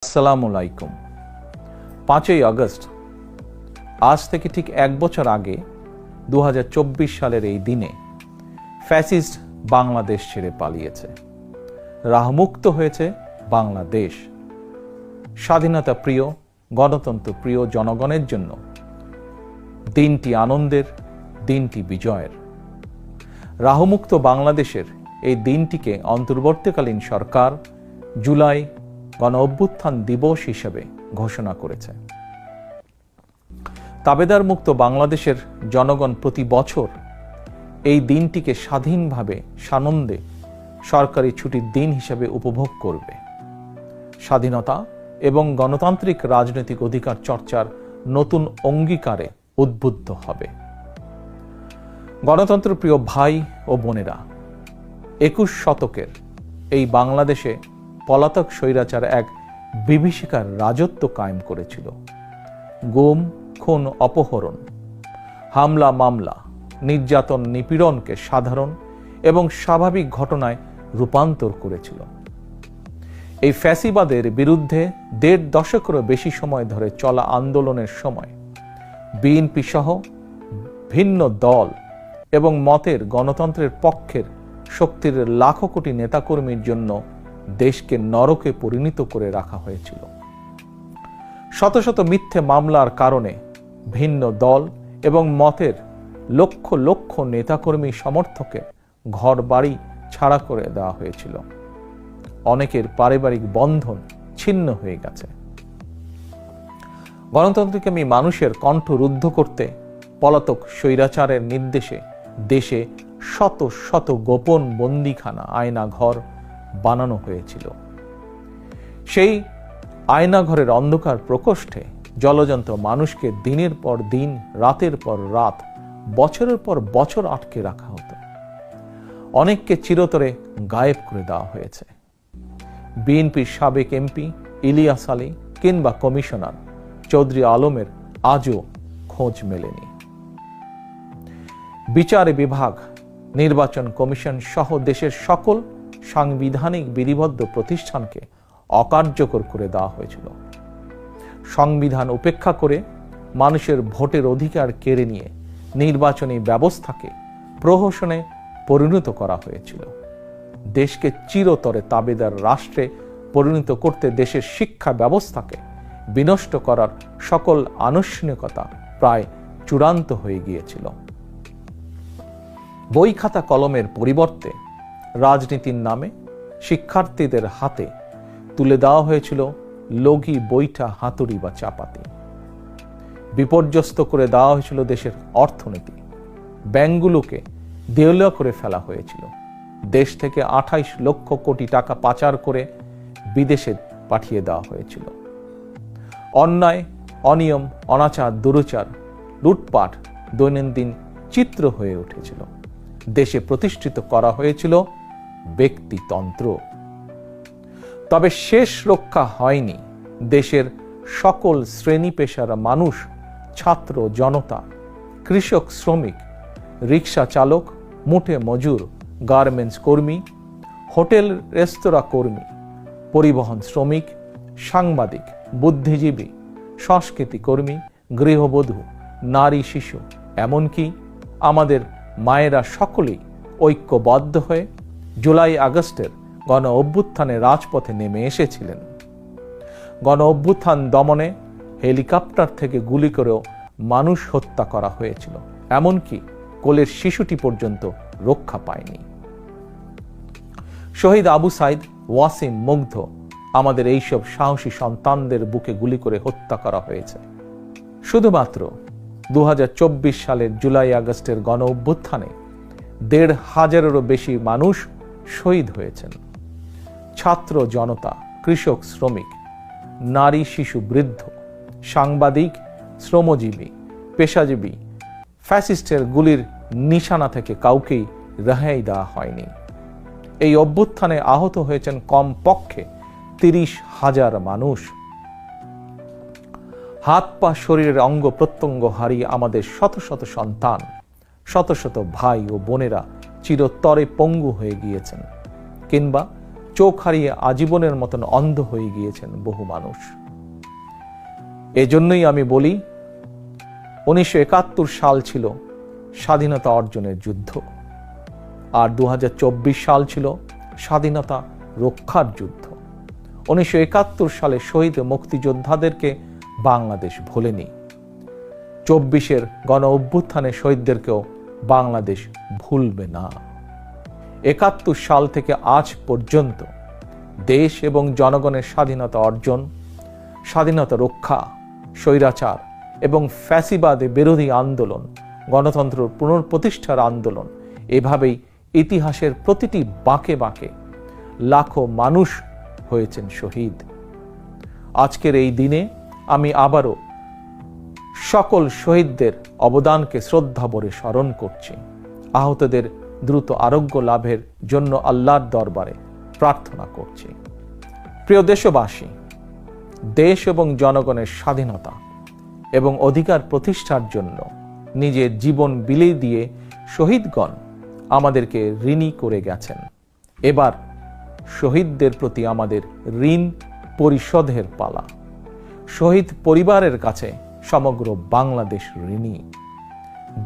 আসসালামু আলাইকুম। 5ই আগস্ট, আজ থেকে ঠিক এক বছর আগে 2024 সালের এই দিনে ফ্যাসিস্ট বাংলাদেশ ছেড়ে পালিয়েছে। রাহমুক্ত হয়েছে বাংলাদেশ। স্বাধীনতা প্রিয়, গণতন্ত্র প্রিয় জনগণের জন্য দিনটি আনন্দের, দিনটি বিজয়ের। রাহমুক্ত বাংলাদেশের এই দিনটিকে অন্তর্বর্তীকালীন সরকার জুলাই গণ অভ্যুত্থান দিবস হিসেবে ঘোষণা করেছে। তাবেদার মুক্ত বাংলাদেশের জনগণ প্রতি বছর এই দিনটিকে স্বাধীনভাবে সানন্দে সরকারি ছুটির দিন হিসেবে উপভোগ করবে। স্বাধীনতা এবং গণতান্ত্রিক রাজনৈতিক অধিকার চর্চার নতুন অঙ্গীকারে উদ্বুদ্ধ হবে। গণতন্ত্র প্রিয় ভাই ও বোনেরা, 21 শতকের এই বাংলাদেশে পলাতক স্বৈরাচার এক বিভীষিকার রাজত্ব কায়েম করেছিল। গুম, খুন, অপহরণ, হামলা, মামলা, নির্যাতন, নিপীড়নকে সাধারণ এবং স্বাভাবিক ঘটনায় রূপান্তর করেছিল। এই ফ্যাসিবাদের বিরুদ্ধে 1.5 দশকেরও বেশি সময় ধরে চলা আন্দোলনের সময় বিএনপি সহ ভিন্ন দল এবং মতের গণতন্ত্রের পক্ষের শক্তির লাখো কোটি নেতাকর্মীর জন্য দেশকে নরকে পরিণত করে রাখা হয়েছিল। শত শত মিথ্যে মামলার কারণে ভিন্ন দল এবং মতের লক্ষ লক্ষ নেতাকর্মী সমর্থকের ঘর বাড়ি ছাড়া করে দেওয়া হয়েছিল। অনেকের পারিবারিক বন্ধন ছিন্ন হয়ে গেছে। গণতন্ত্রকামী মানুষের কণ্ঠ রুদ্ধ করতে পলাতক স্বৈরাচারের নির্দেশে দেশে শত শত গোপন বন্দিখানা, আয়না ঘর বানানো হয়েছিল। সেই আয়নাঘরের অন্ধকার প্রকোষ্ঠে জলজন্ত মানুষকে দিনের পর দিন, রাতের পর রাত, বছরের পর বছর আটকে রাখা হতো। অনেককে চিরতরে গায়েব করে দেওয়া হয়েছে। বিএনপির সাবেক এমপি ইলিয়াস আলী কিংবা কমিশনার চৌধুরী আলমের আজও খোঁজ মেলেনি। বিচার বিভাগ, নির্বাচন কমিশন সহ দেশের সকল সাংবিধানিক বিধিবদ্ধ প্রতিষ্ঠানকে অকার্যকর করে দেওয়া হয়েছিল। সংবিধান উপেক্ষা করে মানুষের ভোটের অধিকার কেড়ে নিয়ে নির্বাচনী ব্যবস্থাকে প্রহসনে পরিণত করা হয়েছিল। দেশকে চিরতরে তাবেদার রাষ্ট্রে পরিণত করতে দেশের শিক্ষা ব্যবস্থাকে বিনষ্ট করার সকল আনুষ্ঠানিকতা প্রায় চূড়ান্ত হয়ে গিয়েছিল। বই খাতা কলমের পরিবর্তে রাজনীতির নামে শিক্ষার্থীদের হাতে তুলে দেওয়া হয়েছিল লগি, বৈঠা, হাতুড়ি বা চাপাতি। বিপর্যস্ত করে দেওয়া হয়েছিল দেশের অর্থনীতি। ব্যাংকগুলোকে দেউলিয়া করে ফেলা হয়েছিল। দেশ থেকে 28 লক্ষ কোটি টাকা পাচার করে বিদেশে পাঠিয়ে দেওয়া হয়েছিল। অন্যায়, অনিয়ম, অনাচার, দুরাচার, লুটপাট দৈনন্দিন চিত্র হয়ে উঠেছিল। দেশে প্রতিষ্ঠিত করা হয়েছিল ব্যক্তিতন্ত্র। তবে শেষ রক্ষা হয়নি দেশের সকল শ্রেণী পেশার মানুষ, ছাত্র জনতা, কৃষক, শ্রমিক, রিক্সা চালক, মুঠে মজুর, গার্মেন্টস কর্মী, হোটেল রেস্তোরাঁ কর্মী, পরিবহন শ্রমিক, সাংবাদিক, বুদ্ধিজীবী, সংস্কৃতি কর্মী, গৃহবধূ, নারী, শিশু, এমনকি আমাদের মায়েরা সকলেই ঐক্যবদ্ধ হয়ে জুলাই আগস্টের গণ অভ্যুত্থানে রাজপথে নেমে এসেছিলেন। গণ অভ্যুত্থান দমনে হেলিকপ্টার থেকে গুলি করেও মানুষ হত্যা করা হয়েছিল। এমনকি কোলের শিশুটি পর্যন্ত রক্ষা পায়নি। শহীদ আবু সাইদ, ওয়াসিম, মুগ্ধ, আমাদের এইসব সাহসী সন্তানদের বুকে গুলি করে হত্যা করা হয়েছে। শুধুমাত্র 2024 সালের জুলাই আগস্টের গণ অভ্যুত্থানে 1,500-এরও বেশি মানুষ শহীদ হয়েছেন। ছাত্র জনতা, কৃষক, শ্রমিক, নারী, শিশু, বৃদ্ধ, সাংবাদিক, শ্রমজীবী, পেশাজীবী, ফ্যাসিস্টের গুলির নিশানা থেকে কাউকেই রেহাই দেওয়া হয়নি। এই অভ্যুত্থানে আহত হয়েছেন কমপক্ষে 30,000 মানুষ। হাত পা, শরীরের অঙ্গ প্রত্যঙ্গ হারিয়ে আমাদের শত শত সন্তান, শত শত ভাই ও বোনেরা চিরতরে পঙ্গু হয়ে গিয়েছেন কিংবা চোখ হারিয়ে আজীবনের মতন অন্ধ হয়ে গিয়েছেন বহু মানুষ। এজন্যই আমি বলি 1971 সাল ছিল স্বাধীনতা অর্জনের যুদ্ধ, আর 2024 সাল ছিল স্বাধীনতা রক্ষার যুদ্ধ। 1971 সালে শহীদ মুক্তিযোদ্ধাদেরকে বাংলাদেশ ভোলেনি। 24-এর গণ অভ্যুত্থানে শহীদদেরকেও বাংলাদেশ ভুলবে না। 71 সাল থেকে আজ পর্যন্ত দেশ এবং জনগণের স্বাধীনতা অর্জন, স্বাধীনতা রক্ষা, স্বৈরাচার এবং ফ্যাসিবাদ বিরোধী আন্দোলন, গণতন্ত্র পুনঃপ্রতিষ্ঠার আন্দোলন, এভাবেই ইতিহাসের প্রতিটি বাঁকে বাঁকে লাখো মানুষ হয়েছেন শহীদ। আজকের এই দিনে আমি আবারও সকল শহীদদের অবদানকে শ্রদ্ধা ভরে স্মরণ করছি। আহতদের দ্রুত আরোগ্য লাভের জন্য আল্লাহর দরবারে প্রার্থনা করছি। প্রিয় দেশবাসী, দেশ এবং জনগণের স্বাধীনতা এবং অধিকার প্রতিষ্ঠার জন্য নিজের জীবন বিলিয়ে দিয়ে শহীদগণ আমাদেরকে ঋণী করে গেছেন। এবার শহীদদের প্রতি আমাদের ঋণ পরিশোধের পালা। শহীদ পরিবারের কাছে সমগ্র বাংলাদেশ ঋণী।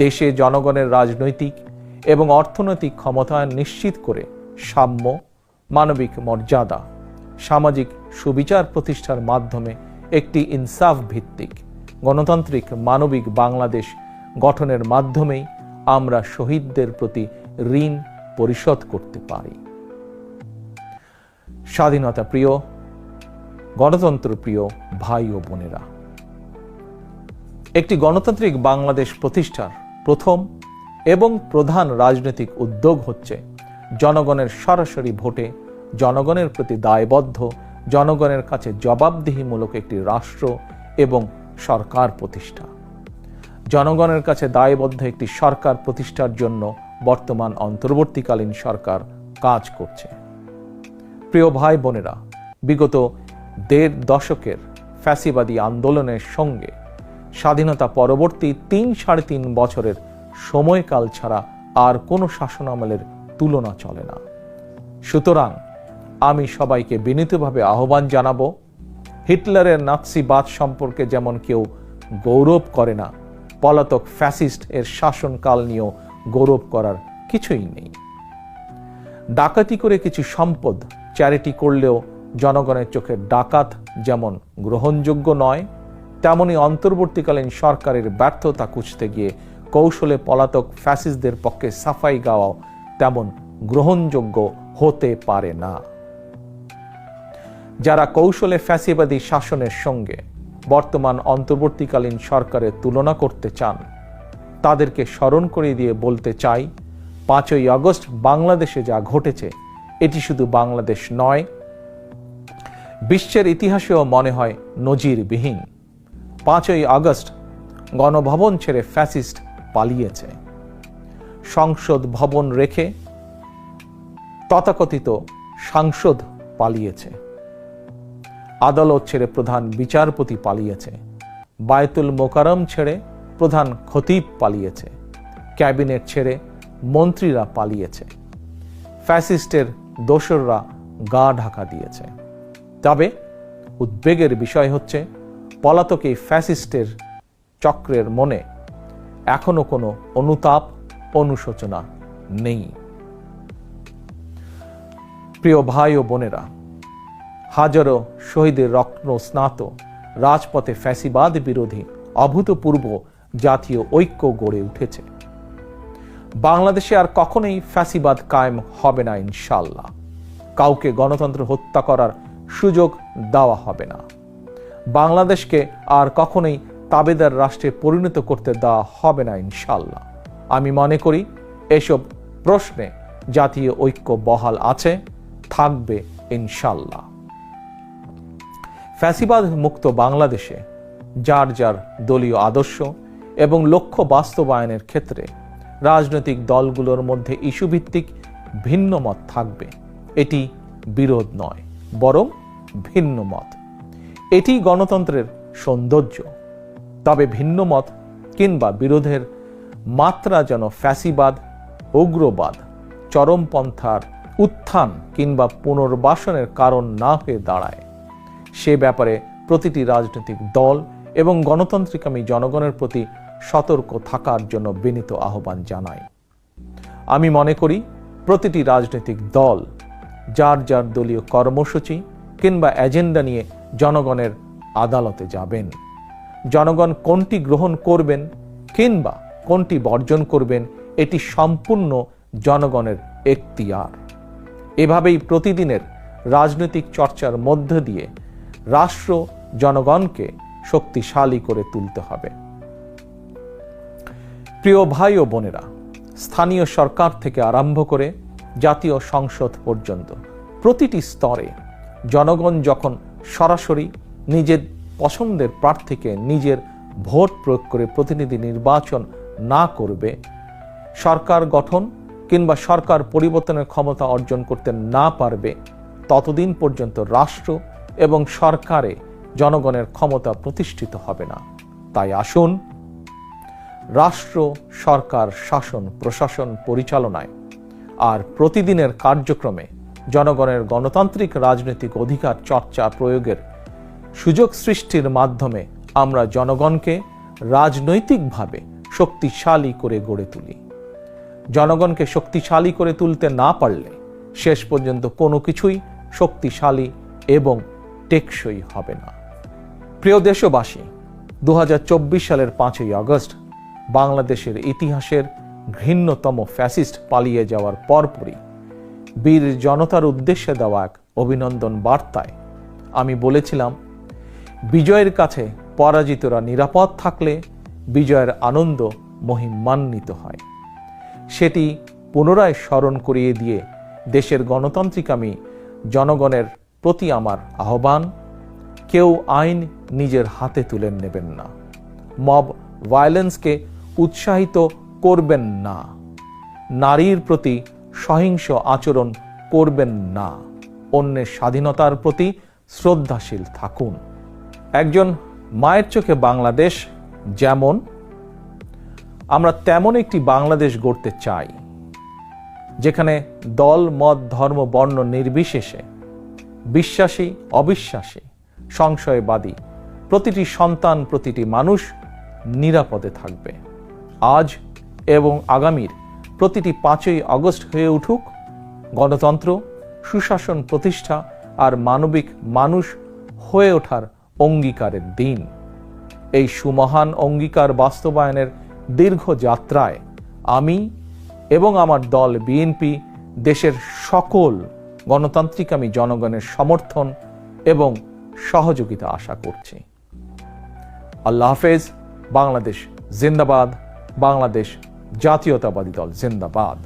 দেশে জনগণের রাজনৈতিক এবং অর্থনৈতিক ক্ষমতায়ন নিশ্চিত করে সাম্য, মানবিক মর্যাদা, সামাজিক সুবিচার প্রতিষ্ঠার মাধ্যমে একটি ইনসাফ ভিত্তিক গণতান্ত্রিক মানবিক বাংলাদেশ গঠনের মাধ্যমেই আমরা শহীদদের প্রতি ঋণ পরিশোধ করতে পারি। স্বাধীনতা প্রিয়, গণতন্ত্র প্রিয় ভাই ও বোনেরা, একটি গণতান্ত্রিক বাংলাদেশ প্রতিষ্ঠার প্রথম এবং প্রধান রাজনৈতিক উদ্যোগ হচ্ছে জনগণের সরাসরি ভোটে জনগণের প্রতি দায়বদ্ধ, জনগণের কাছে জবাবদিহিমূলক একটি রাষ্ট্র এবং সরকার প্রতিষ্ঠা। জনগণের কাছে দায়বদ্ধ একটি সরকার প্রতিষ্ঠার জন্য বর্তমান অন্তর্বর্তীকালীন সরকার কাজ করছে। প্রিয় ভাই বোনেরা, বিগত 1.5 দশকের ফ্যাসিবাদী আন্দোলনের সঙ্গে স্বাধীনতা পরবর্তী 3-3.5 বছরের সময়কাল ছাড়া আর কোনো শাসনামলের তুলনা চলে না। সুতরাং আমি সবাইকে বিনীতভাবে আহ্বান জানাবো, হিটলারের নাৎসিবাদ সম্পর্কে যেমন কেউ গৌরব করে না, পলাতক ফ্যাসিস্ট এর শাসনকাল নিয়েও গৌরব করার কিছুই নেই। ডাকাতি করে কিছু সম্পদ চ্যারিটি করলেও জনগণের চোখে ডাকাত যেমন গ্রহণযোগ্য নয়, তেমনি অন্তর্বর্তীকালীন সরকারের ব্যর্থতা খুঁজতে গিয়ে কৌশলে পলাতক ফ্যাসিস্টদের পক্ষে সাফাই গাওয়াও তেমন গ্রহণযোগ্য হতে পারে না। যারা কৌশলে ফ্যাসিবাদী শাসনের সঙ্গে বর্তমান অন্তর্বর্তীকালীন সরকারের তুলনা করতে চান, তাদেরকে স্মরণ করিয়ে দিয়ে বলতে চাই, 5ই আগস্ট বাংলাদেশে যা ঘটেছে এটি শুধু বাংলাদেশ নয়, বিশ্বের ইতিহাসেও মনে হয় নজিরবিহীন। 5ই আগস্ট গণভবন ছেড়ে ফ্যাসিস্ট পালিয়েছে, সংসদ ভবন রেখে তথাকথিত সাংসদ পালিয়েছে, আদালত ছেড়ে প্রধান বিচারপতি পালিয়েছে, বায়তুল মোকাররম ছেড়ে প্রধান খতিব পালিয়েছে, ক্যাবিনেট ছেড়ে মন্ত্রীরা পালিয়েছে, ফ্যাসিস্টের দোসররা গা ঢাকা দিয়েছে। তবে উদ্বেগের বিষয় হচ্ছে পলাতক এই ফ্যাসিস্টের চক্রের মনে এখনো কোনো অনুতাপ, অনুশোচনা নেই। প্রিয় ভাই ও বোনেরা, হাজারো শহীদের রত্ন স্নাত রাজপথে ফ্যাসিবাদ বিরোধী অভূতপূর্ব জাতীয় ঐক্য গড়ে উঠেছে। বাংলাদেশে আর কখনোই ফ্যাসিবাদ কায়েম হবে না ইনশাআল্লাহ। কাউকে গণতন্ত্র হত্যা করার সুযোগ দেওয়া হবে না। বাংলাদেশকে আর কখনোই তাবেদার রাষ্ট্রে পরিণত করতে দেওয়া হবে না ইনশাআল্লাহ। আমি মনে করি এসব প্রশ্নে জাতীয় ঐক্য বহাল আছে, থাকবে ইনশাআল্লাহ। ফ্যাসিবাদ মুক্ত বাংলাদেশে যার যার দলীয় আদর্শ এবং লক্ষ্য বাস্তবায়নের ক্ষেত্রে রাজনৈতিক দলগুলোর মধ্যে ইস্যুভিত্তিক ভিন্ন মত থাকবে। এটি বিরোধ নয়, বরং ভিন্ন মত। এটি গণতন্ত্রের সৌন্দর্য। তবে ভিন্ন মত কিংবা বিরোধের মাত্রা যেন ফ্যাসিবাদ, উগ্রবাদ, চরমপন্থার উত্থান কিংবা পুনর্বাসনের কারণ না হয়ে দাঁড়ায়, সে ব্যাপারে প্রতিটি রাজনৈতিক দল এবং গণতান্ত্রিকামী জনগণের প্রতি সতর্ক থাকার জন্য বিনীত আহ্বান জানাই। আমি মনে করি প্রতিটি রাজনৈতিক দল যার যার দলীয় কর্মসূচি কিংবা এজেন্ডা নিয়ে জনগণের আদালতে যাবেন। জনগণ কোনটি গ্রহণ করবেন কিংবা কোনটি বর্জন করবেন এটি সম্পূর্ণ জনগণের এখতিয়ার। এভাবেই প্রতিদিনের রাজনৈতিক চর্চার মধ্য দিয়ে রাষ্ট্র জনগণকে শক্তিশালী করে তুলতে হবে। প্রিয় ভাই ও বোনেরা, স্থানীয় সরকার থেকে আরম্ভ করে জাতীয় সংসদ পর্যন্ত প্রতিটি স্তরে জনগণ যখন সরাসরি নিজের পছন্দের প্রার্থীকে নিজের ভোট প্রয়োগ করে প্রতিনিধি নির্বাচন না করবে, সরকার গঠন কিংবা সরকার পরিবর্তনের ক্ষমতা অর্জন করতে না পারবে, ততদিন পর্যন্ত রাষ্ট্র এবং সরকারে জনগণের ক্ষমতা প্রতিষ্ঠিত হবে না। তাই আসুন, রাষ্ট্র, সরকার, শাসন, প্রশাসন পরিচালনায় আর প্রতিদিনের কার্যক্রমে জনগণের গণতান্ত্রিক রাজনৈতিক অধিকার চর্চা প্রয়োগের সুযোগ সৃষ্টির মাধ্যমে আমরা জনগণকে রাজনৈতিকভাবে শক্তিশালী করে গড়ে তুলি। জনগণকে শক্তিশালী করে তুলতে না পারলে শেষ পর্যন্ত কোনো কিছুই শক্তিশালী এবং টেকসই হবে না। প্রিয় দেশবাসী, 2024 সালের 5ই আগস্ট বাংলাদেশের ইতিহাসের ঘৃণ্যতম ফ্যাসিস্ট পালিয়ে যাওয়ার পরপরই বীর জনতার উদ্দেশ্যে দেওয়া এক অভিনন্দন বার্তায় আমি বলেছিলাম, বিজয়ের কাছে পরাজিতরা নিরাপদ থাকলে বিজয়ের আনন্দ মহিমান্বিত হয়। সেটি পুনরায় স্মরণ করিয়ে দিয়ে দেশের গণতান্ত্রিকামী জনগণের প্রতি আমার আহ্বান, কেউ আইন নিজের হাতে তুলে নেবেন না, মব ভায়োলেন্সকে উৎসাহিত করবেন না, নারীর প্রতি সহিংস আচরণ করবেন না, অন্যের স্বাধীনতার প্রতি শ্রদ্ধাশীল থাকুন। একজন মায়ের চোখে বাংলাদেশ যেমন, আমরা তেমন একটি বাংলাদেশ গড়তে চাই যেখানে দল, মত, ধর্ম, বর্ণ নির্বিশেষে বিশ্বাসী, অবিশ্বাসী, সংশয়বাদী প্রতিটি সন্তান, প্রতিটি মানুষ নিরাপদে থাকবে। আজ এবং আগামীর প্রতিটি 5ই আগস্ট হয়ে উঠুক গণতন্ত্র, সুশাসন প্রতিষ্ঠা আর মানবিক মানুষ হয়ে ওঠার অঙ্গীকারের দিন। এই সুমহান অঙ্গীকার বাস্তবায়নের দীর্ঘ যাত্রায় আমি এবং আমার দল বিএনপি দেশের সকল গণতান্ত্রিকামী জনগণের সমর্থন এবং সহযোগিতা আশা করছি। আল্লাহ হাফেজ। বাংলাদেশ জিন্দাবাদ। বাংলাদেশ জাতীয়তাবাদী দল জিন্দাবাদ।